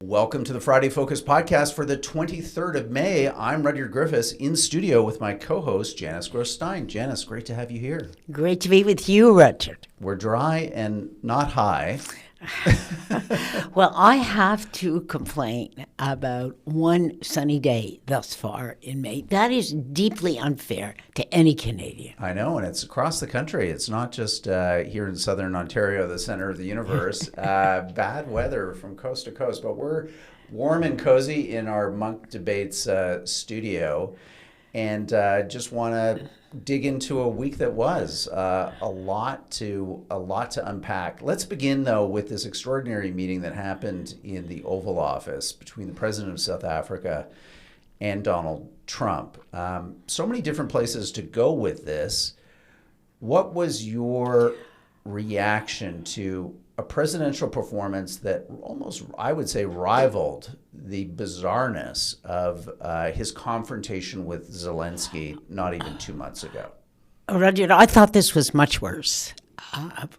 Welcome to the Friday Focus podcast for the 23rd of May. I'm Rudyard Griffiths in studio with my co-host, Janice Gross Stein. Janice, great to have you here. Great to be with you, Rudyard. We're dry and not high. Well, I have to complain about one sunny day thus far in May. That is deeply unfair to any Canadian. I know, and it's across the country. It's not just here in southern Ontario, the center of the universe. Bad weather from coast to coast, but we're warm and cozy in our Munk Debates studio, and just want to dig into a week that was a lot to unpack. Let's begin though with this extraordinary meeting that happened in the Oval Office between the president of South Africa and Donald Trump. So many different places to go with this. What was your reaction to a presidential performance that almost, I would say, rivaled the bizarreness of his confrontation with Zelensky not even 2 months ago? Rudyard, I thought this was much worse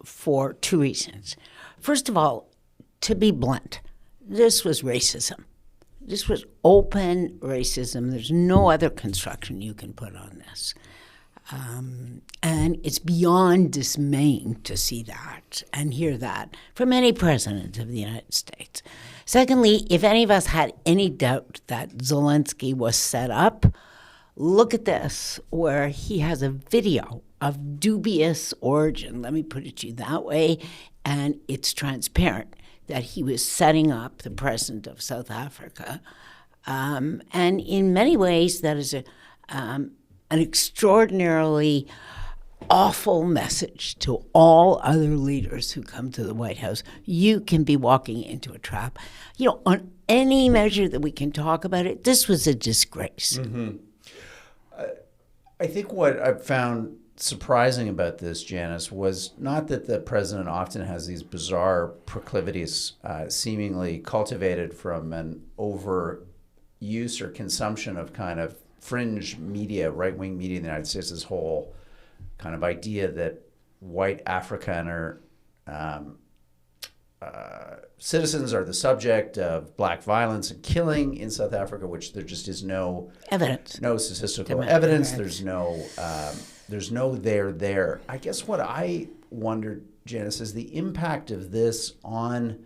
for two reasons. First of all, to be blunt, this was racism. This was open racism. There's no other construction you can put on this. And it's beyond dismaying to see that and hear that from any president of the United States. Secondly, if any of us had any doubt that Zelensky was set up, look at this, where he has a video of dubious origin, let me put it to you that way, and it's transparent that he was setting up the president of South Africa. And in many ways, that is an extraordinarily awful message to all other leaders who come to the White House. You can be walking into a trap. You know, on any measure that we can talk about it, this was a disgrace. Mm-hmm. I think what I found surprising about this, Janice, was not that the president often has these bizarre proclivities seemingly cultivated from an overuse or consumption of kind of fringe media, right-wing media in the United States, this whole kind of idea that white Afrikaner citizens are the subject of black violence and killing in South Africa, which there just is no evidence, no statistical evidence. There's no there. I guess what I wondered, Janice, is the impact of this on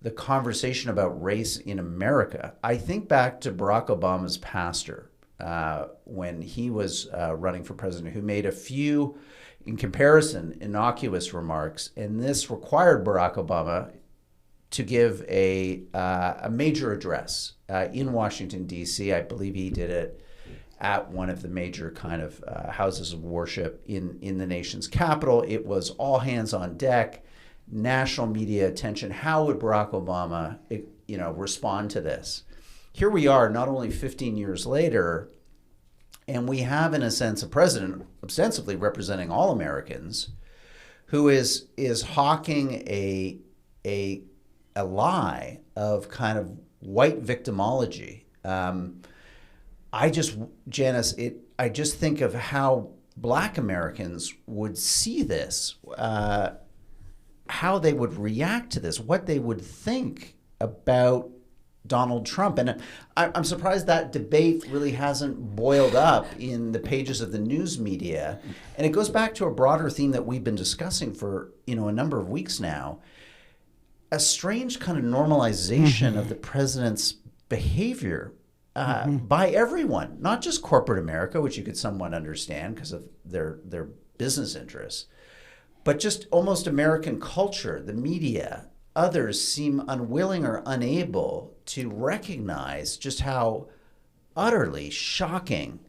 the conversation about race in America. I think back to Barack Obama's pastor, when he was running for president, who made a few, in comparison, innocuous remarks, and this required Barack Obama to give a major address in Washington, D.C. I believe he did it at one of the major kind of houses of worship in the nation's capital. It was all hands on deck, national media attention. How would Barack Obama, respond to this? Here we are, not only 15 years later, and we have, in a sense, a president ostensibly representing all Americans who is hawking a lie of kind of white victimology. I just think of how Black Americans would see this, how they would react to this, what they would think about Donald Trump. And I'm surprised that debate really hasn't boiled up in the pages of the news media. And it goes back to a broader theme that we've been discussing for, a number of weeks now. A strange kind of normalization of the president's behavior by everyone, not just corporate America, which you could somewhat understand because of their business interests, but just almost American culture, the media. Others seem unwilling or unable to recognize just how utterly shocking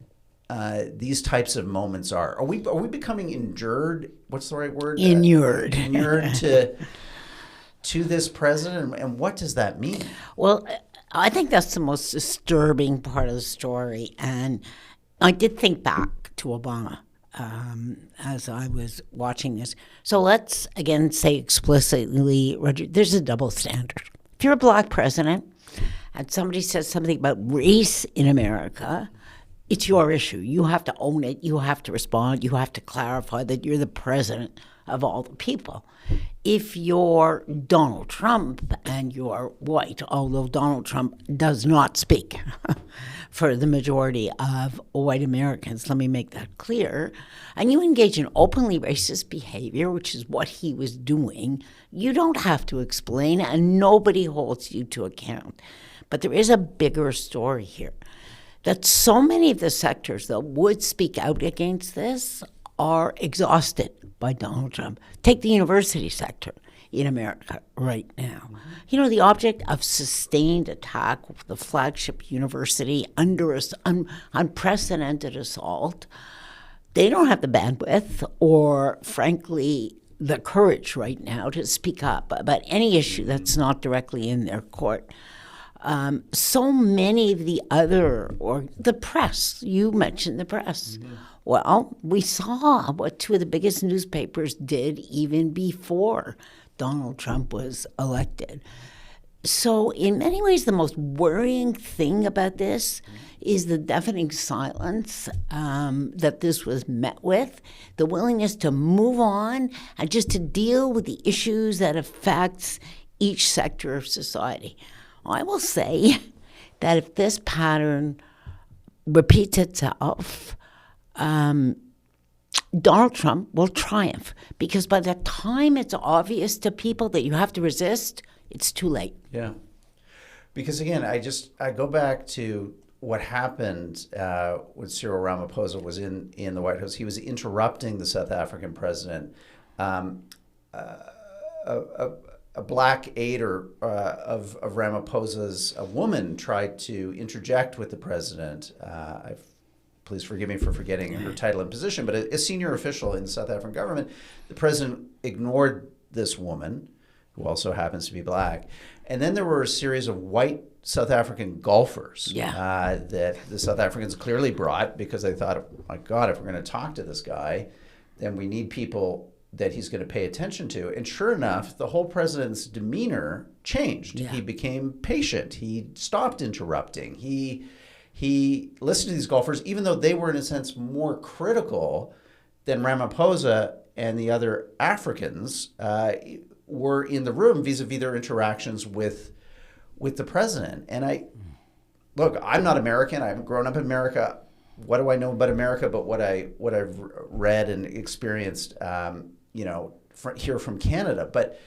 these types of moments are. Are we becoming endured? What's the right word? Inured. Inured to this president, and what does that mean? Well, I think that's the most disturbing part of the story, and I did think back to Obama as I was watching this. So let's again say explicitly, Roger, there's a double standard. If you're a Black president and somebody says something about race in America, it's your issue. You have to own it. You have to respond. You have to clarify that you're the president of all the people. If you're Donald Trump and you're white, although Donald Trump does not speak for the majority of white Americans, let me make that clear, and you engage in openly racist behavior, which is what he was doing, you don't have to explain, and nobody holds you to account. But there is a bigger story here, that so many of the sectors that would speak out against this are exhausted by Donald Trump. Take the university sector in America right now. You know, the object of sustained attack, the flagship university under unprecedented assault, they don't have the bandwidth or, frankly, the courage right now to speak up about any issue that's not directly in their court. So many of the other, or the press, you mentioned the press. Mm-hmm. Well, we saw what two of the biggest newspapers did even before Donald Trump was elected. So in many ways, the most worrying thing about this is the deafening silence that this was met with, the willingness to move on and just to deal with the issues that affects each sector of society. I will say that if this pattern repeats itself, Donald Trump will triumph, because by the time it's obvious to people that you have to resist, it's too late. Yeah. Because again, I go back to what happened when Cyril Ramaphosa was in the White House. He was interrupting the South African president. A black aider of Ramaphosa's, a woman, tried to interject with the president. Please forgive me for forgetting her title and position, but a senior official in the South African government. The president ignored this woman, who also happens to be black. And then there were a series of white South African golfers that the South Africans clearly brought, because they thought, oh my God, if we're going to talk to this guy, then we need people that he's going to pay attention to. And sure enough, the whole president's demeanor changed. Yeah. He became patient. He stopped interrupting. He listened to these golfers, even though they were, in a sense, more critical than Ramaphosa and the other Africans were in the room vis-a-vis their interactions with the president. And I'm not American. I haven't grown up in America. What do I know about America but what I've read and experienced, here from Canada? But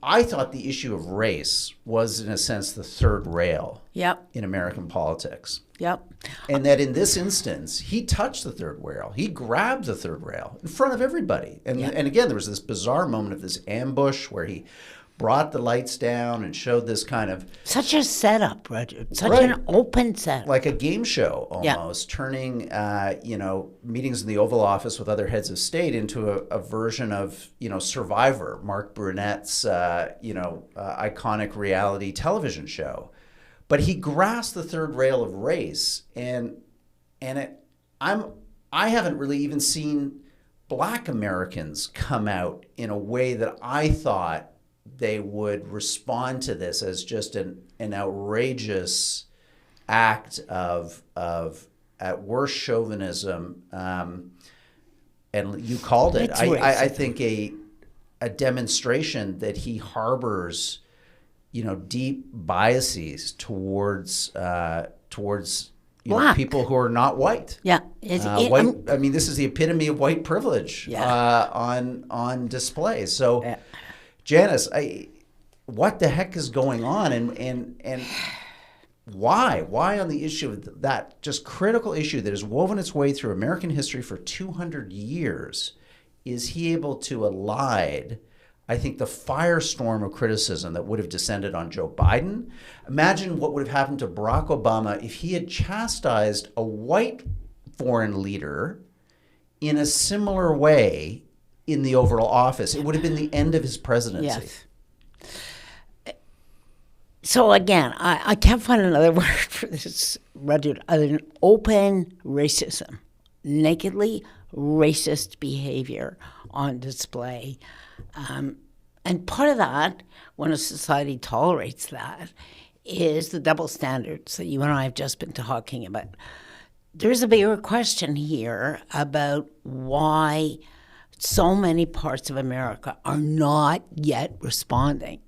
I thought the issue of race was, in a sense, the third rail in American politics. Yep. And that in this instance, he touched the third rail. He grabbed the third rail in front of everybody. And again, there was this bizarre moment of this ambush where he brought the lights down and showed this kind of... Such a setup, Rudyard. Such an open setup. Like a game show, almost, turning, meetings in the Oval Office with other heads of state into a version of, Survivor, Mark Burnett's, iconic reality television show. But he grasped the third rail of race, I haven't really even seen black Americans come out in a way that I thought they would respond to this as just an outrageous act of at worst chauvinism, and you called it. I think a demonstration that he harbors, deep biases towards people who are not white. Yeah, white. I mean, this is the epitome of white privilege on display. So. Yeah. Janice, what the heck is going on, and why? Why on the issue of that just critical issue that has woven its way through American history for 200 years, is he able to elide, I think, the firestorm of criticism that would have descended on Joe Biden? Imagine what would have happened to Barack Obama if he had chastised a white foreign leader in a similar way in the Oval Office. It would have been the end of his presidency. Yes. So again, I can't find another word for this, Rudyard, other than open racism, nakedly racist behavior on display. And part of that, when a society tolerates that, is the double standards that you and I have just been talking about. there's a bigger question here about why so many parts of America are not yet responding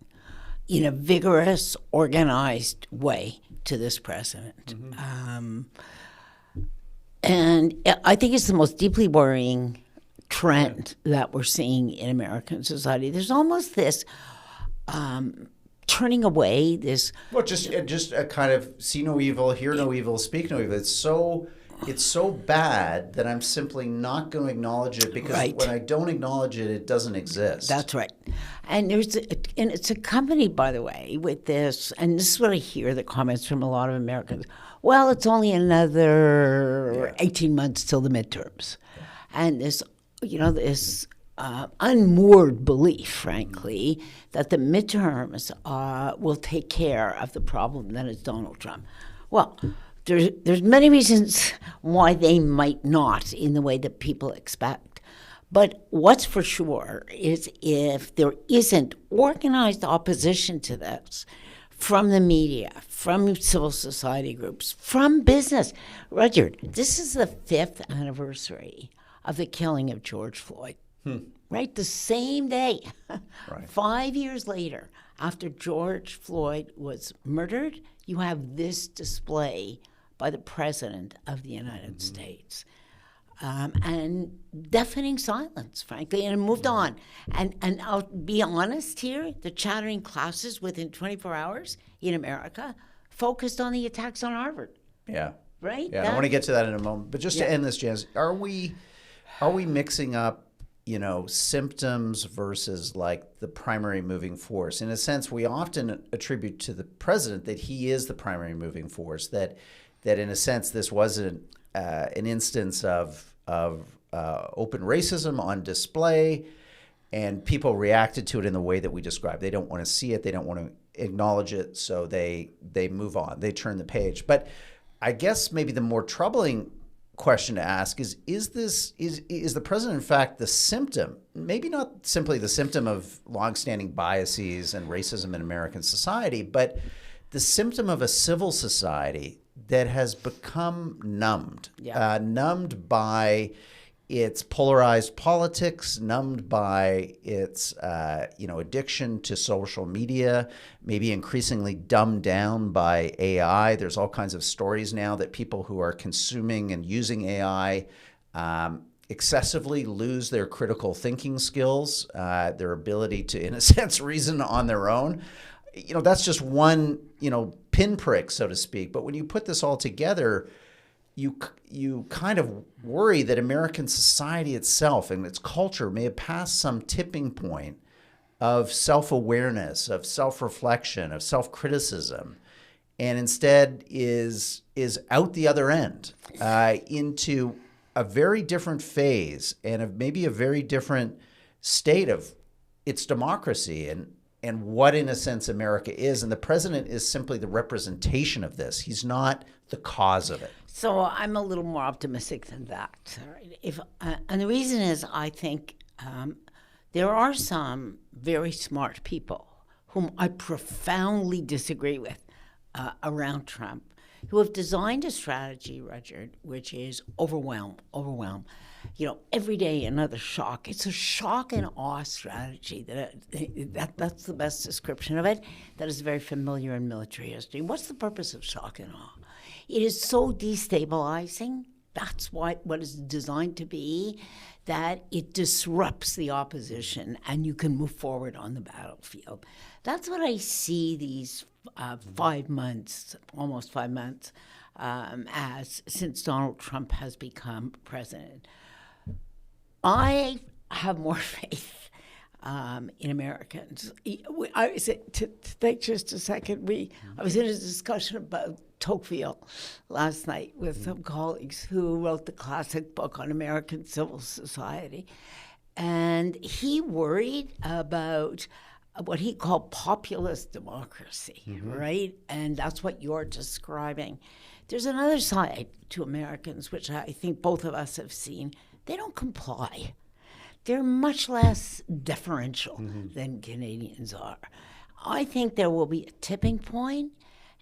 in a vigorous, organized way to this president. And I think it's the most deeply worrying trend that we're seeing in American society. There's almost this turning away, this... Well, just a kind of see no evil, hear no evil, speak no evil. It's so bad that I'm simply not going to acknowledge it, because when I don't acknowledge it, it doesn't exist. That's right. And it's accompanied, by the way, with this, and this is what I hear, the comments from a lot of Americans. Well, it's only another 18 months till the midterms. And this, this unmoored belief, frankly, that the midterms will take care of the problem that is Donald Trump. Well, there's many reasons why they might not in the way that people expect. But what's for sure is if there isn't organized opposition to this from the media, from civil society groups, from business. Rudyard, this is the 5th anniversary of the killing of George Floyd. Right? The same day, 5 years later, after George Floyd was murdered, you have this display by the President of the United States. And deafening silence, frankly, and it moved on. And I'll be honest here, the chattering classes within 24 hours in America focused on the attacks on Harvard. Yeah. Right? Yeah, I want to get to that in a moment. But just to end this, Janice, are we mixing up, symptoms versus like the primary moving force? In a sense, we often attribute to the president that he is the primary moving force, that in a sense this wasn't an instance of open racism on display, and people reacted to it in the way that we described. They don't want to see it. They don't want to acknowledge it. So they move on. They turn the page. But I guess maybe the more troubling question to ask is the president, in fact, the symptom, maybe not simply the symptom of longstanding biases and racism in American society, but the symptom of a civil society that has become numbed, numbed by its polarized politics, numbed by its addiction to social media, maybe increasingly dumbed down by AI. There's all kinds of stories now that people who are consuming and using AI excessively lose their critical thinking skills, their ability to, in a sense, reason on their own. That's just one, pinprick, so to speak. But when you put this all together, you kind of worry that American society itself and its culture may have passed some tipping point of self-awareness, of self-reflection, of self-criticism, and instead is out the other end into a very different phase and maybe a very different state of its democracy and what, in a sense, America is. And the president is simply the representation of this. He's not the cause of it. So I'm a little more optimistic than that. And the reason is I think there are some very smart people whom I profoundly disagree with around Trump, who have designed a strategy, Rudyard, which is overwhelm. Every day another shock. It's a shock and awe strategy. That's the best description of it. That is very familiar in military history. What's the purpose of shock and awe? It is so destabilizing. That's what it's designed to be, that it disrupts the opposition and you can move forward on the battlefield. That's what I see these 5 months, almost 5 months, as since Donald Trump has become president. I have more faith in Americans. To take just a second, I was in a discussion about Tocqueville last night with some colleagues who wrote the classic book on American civil society. And he worried about what he called populist democracy, right? And that's what you're describing. There's another side to Americans, which I think both of us have seen. They don't comply. They're much less deferential than Canadians are. I think there will be a tipping point,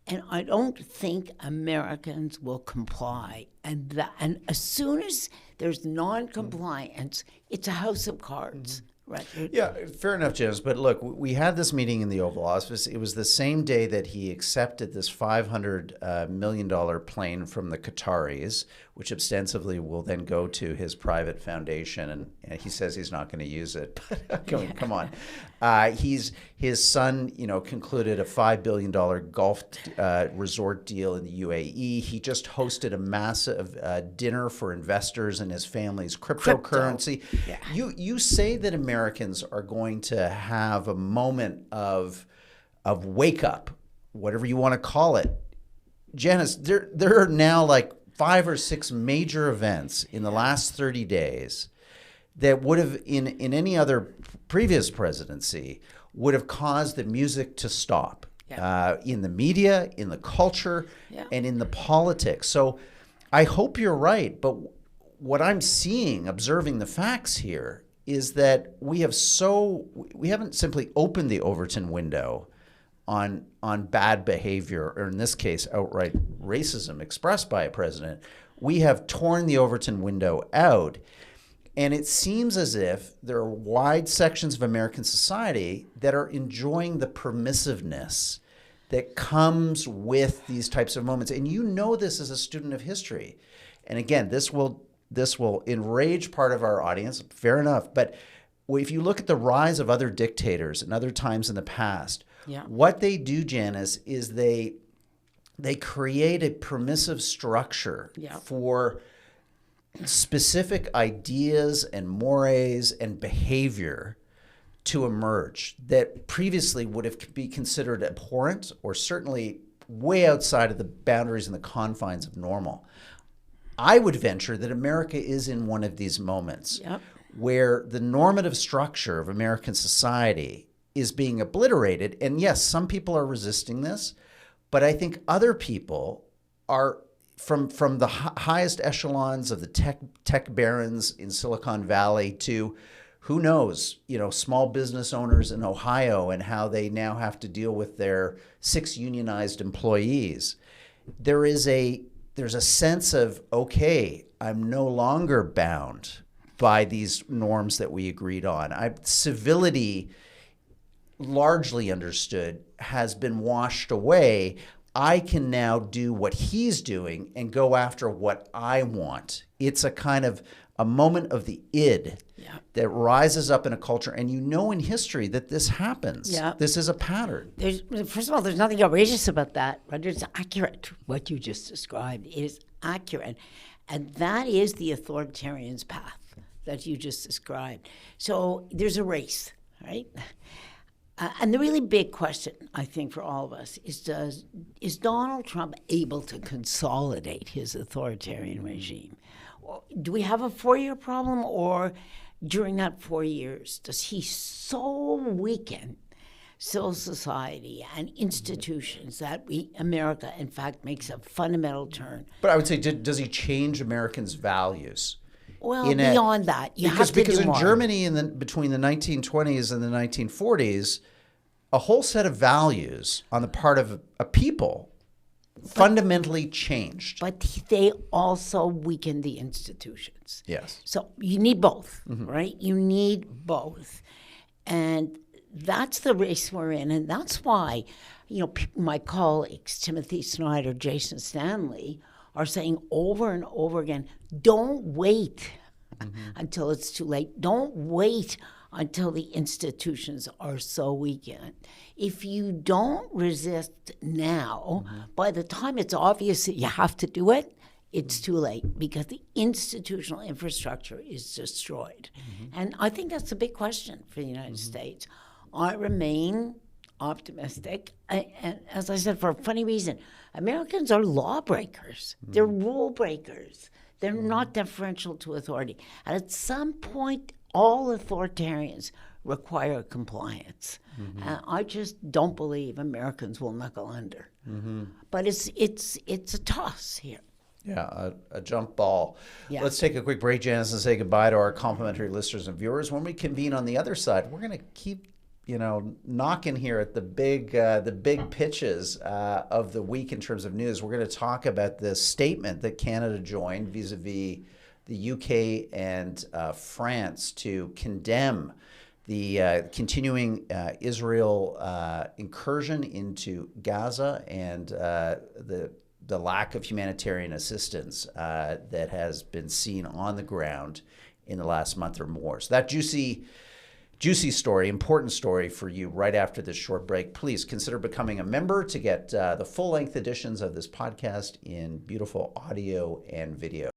And I don't think Americans will comply. And as soon as there's non-compliance, it's a house of cards. Right. Yeah, fair enough, Janice. But look, we had this meeting in the Oval Office. It was the same day that he accepted this $500 million plane from the Qataris, which ostensibly will then go to his private foundation. And he says he's not going to use it. But come on. His son, concluded a $5 billion golf resort deal in the UAE. He just hosted a massive dinner for investors in his family's cryptocurrency. Yeah. You say that Americans are going to have a moment of wake up, whatever you want to call it. Janice, there are now like 5 or 6 major events in the last 30 days that would have, in any other previous presidency, would have caused the music to stop. In the media, in the culture, and in the politics. So I hope you're right, but what I'm seeing, observing the facts here, is that we haven't simply opened the Overton window on bad behavior, or in this case, outright racism expressed by a president. We have torn the Overton window out, and it seems as if there are wide sections of American society that are enjoying the permissiveness that comes with these types of moments. And you know this as a student of history. And again, this will enrage part of our audience, fair enough. But if you look at the rise of other dictators and other times in the past, what they do, Janice, is they create a permissive structure for specific ideas and mores and behavior to emerge that previously would have been considered abhorrent or certainly way outside of the boundaries and the confines of normal. I would venture that America is in one of these moments where the normative structure of American society is being obliterated. And yes, some people are resisting this, but I think other people are from the highest echelons of the tech barons in Silicon Valley to, who knows, small business owners in Ohio and how they now have to deal with their 6 unionized employees. There's a sense of, okay, I'm no longer bound by these norms that we agreed on. Civility, largely understood, has been washed away. I can now do what he's doing and go after what I want. It's a kind of a moment of the id that rises up in a culture. And in history that this happens. This is a pattern. First of all, there's nothing outrageous about that. Right? It's accurate. What you just described is accurate. And that is the authoritarian's path that you just described. So there's a race, right? And the really big question, I think, for all of us is Donald Trump able to consolidate his authoritarian regime? Do we have a 4-year problem, or during that 4 years, does he so weaken civil society and institutions that America, in fact, makes a fundamental turn? But I would say, does he change Americans' values? Well, beyond that, because in Germany between the 1920s and the 1940s, a whole set of values on the part of a people fundamentally changed. But they also weakened the institutions. Yes. So you need both, right? You need both. And that's the race we're in. And that's why, my colleagues, Timothy Snyder, Jason Stanley, are saying over and over again, don't wait until it's too late. Don't wait until the institutions are so weakened. If you don't resist now, by the time it's obvious that you have to do it, it's too late because the institutional infrastructure is destroyed. And I think that's a big question for the United States. I remain optimistic. And as I said, for a funny reason, Americans are lawbreakers. They're rule breakers. They're not deferential to authority. And at some point, all authoritarians require compliance. And I just don't believe Americans will knuckle under. But it's a toss here. Yeah, a jump ball. Let's take a quick break, Janice, and say goodbye to our complimentary listeners and viewers. When we convene on the other side, we're going to keep knocking here at the big pitches of the week in terms of news. We're going to talk about the statement that Canada joined vis-a-vis the UK and France to condemn the continuing Israel incursion into Gaza and the lack of humanitarian assistance that has been seen on the ground in the last month or more. So that juicy story, important story for you right after this short break. Please consider becoming a member to get the full-length editions of this podcast in beautiful audio and video.